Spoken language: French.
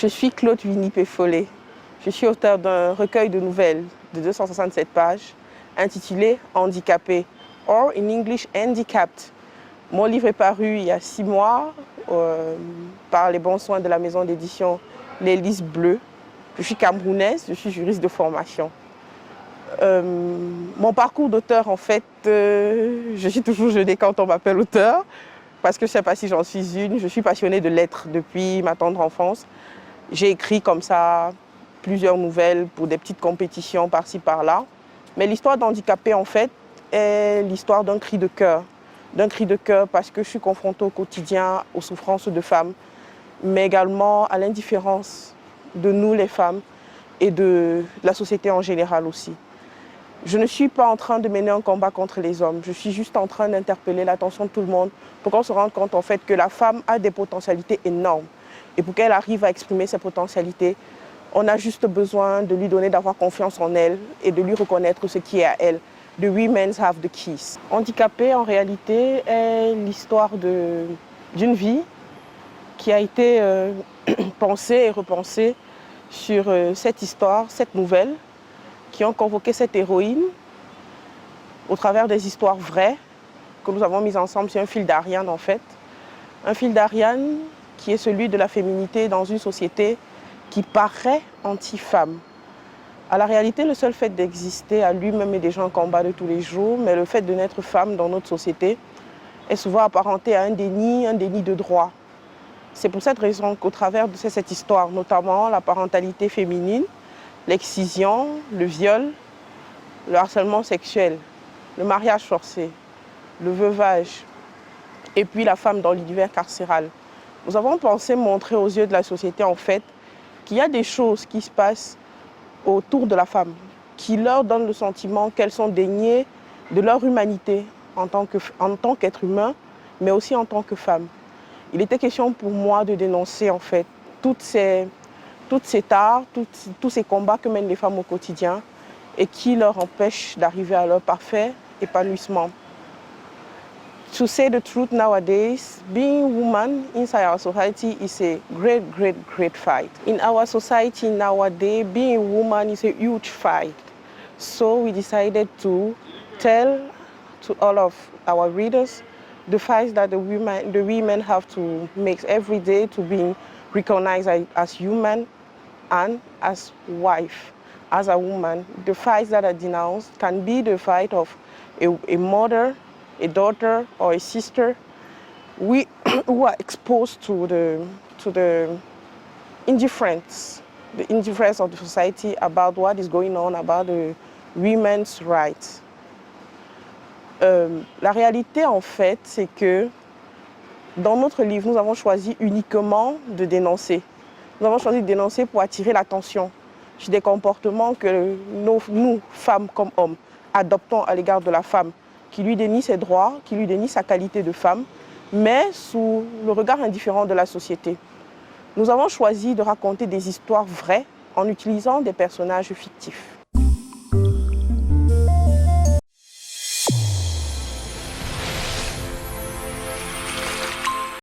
Je suis Claude Winnie-Péfollet. Je suis auteur d'un recueil de nouvelles de 267 pages intitulé « Handicapé » or in English « Handicapped ». Mon livre est paru il y a 6 mois par les bons soins de la maison d'édition Les Lys Bleues. Je suis camerounaise, je suis juriste de formation. Mon parcours d'auteur, en fait, je suis toujours gênée quand on m'appelle auteur, parce que je ne sais pas si j'en suis une. Je suis passionnée de lettres depuis ma tendre enfance. J'ai écrit comme ça plusieurs nouvelles pour des petites compétitions par-ci par-là. Mais l'histoire d'Handicapé, en fait, est l'histoire d'un cri de cœur. D'un cri de cœur parce que je suis confrontée au quotidien aux souffrances de femmes, mais également à l'indifférence de nous les femmes et de la société en général aussi. Je ne suis pas en train de mener un combat contre les hommes, je suis juste en train d'interpeller l'attention de tout le monde pour qu'on se rende compte en fait que la femme a des potentialités énormes. Et pour qu'elle arrive à exprimer ses potentialités, on a juste besoin de lui donner d'avoir confiance en elle et de lui reconnaître ce qui est à elle. The women have the keys. Handicapé, en réalité, est l'histoire d'une vie qui a été pensée et repensée sur cette histoire, cette nouvelle, qui ont convoqué cette héroïne au travers des histoires vraies que nous avons mises ensemble sur un fil d'Ariane, en fait. Un fil d'Ariane qui est celui de la féminité dans une société qui paraît anti-femme. À la réalité, le seul fait d'exister à lui-même est déjà un combat de tous les jours, mais le fait de naître femme dans notre société est souvent apparenté à un déni de droit. C'est pour cette raison qu'au travers de cette histoire, notamment la parentalité féminine, l'excision, le viol, le harcèlement sexuel, le mariage forcé, le veuvage, et puis la femme dans l'univers carcéral, nous avons pensé montrer aux yeux de la société, en fait, qu'il y a des choses qui se passent autour de la femme, qui leur donnent le sentiment qu'elles sont déniées de leur humanité en tant qu'être humain, mais aussi en tant que femme. Il était question pour moi de dénoncer, en fait, toutes ces tares, tous ces combats que mènent les femmes au quotidien et qui leur empêchent d'arriver à leur parfait épanouissement. To say the truth nowadays, being a woman inside our society is a great fight. In our society nowadays, being a woman is a huge fight. So we decided to tell to all of our readers the fight that the women have to make every day to be recognized as human and as wife, as a woman. The fights that are denounced can be the fight of a mother, a daughter or a sister, who are exposed to the indifference of the society about what is going on about the women's rights. La réalité, en fait, c'est que dans notre livre, nous avons choisi uniquement de dénoncer. Nous avons choisi de dénoncer pour attirer l'attention sur des comportements que nous, femmes comme hommes, adoptons à l'égard de la femme, qui lui dénie ses droits, qui lui dénie sa qualité de femme, mais sous le regard indifférent de la société. Nous avons choisi de raconter des histoires vraies en utilisant des personnages fictifs.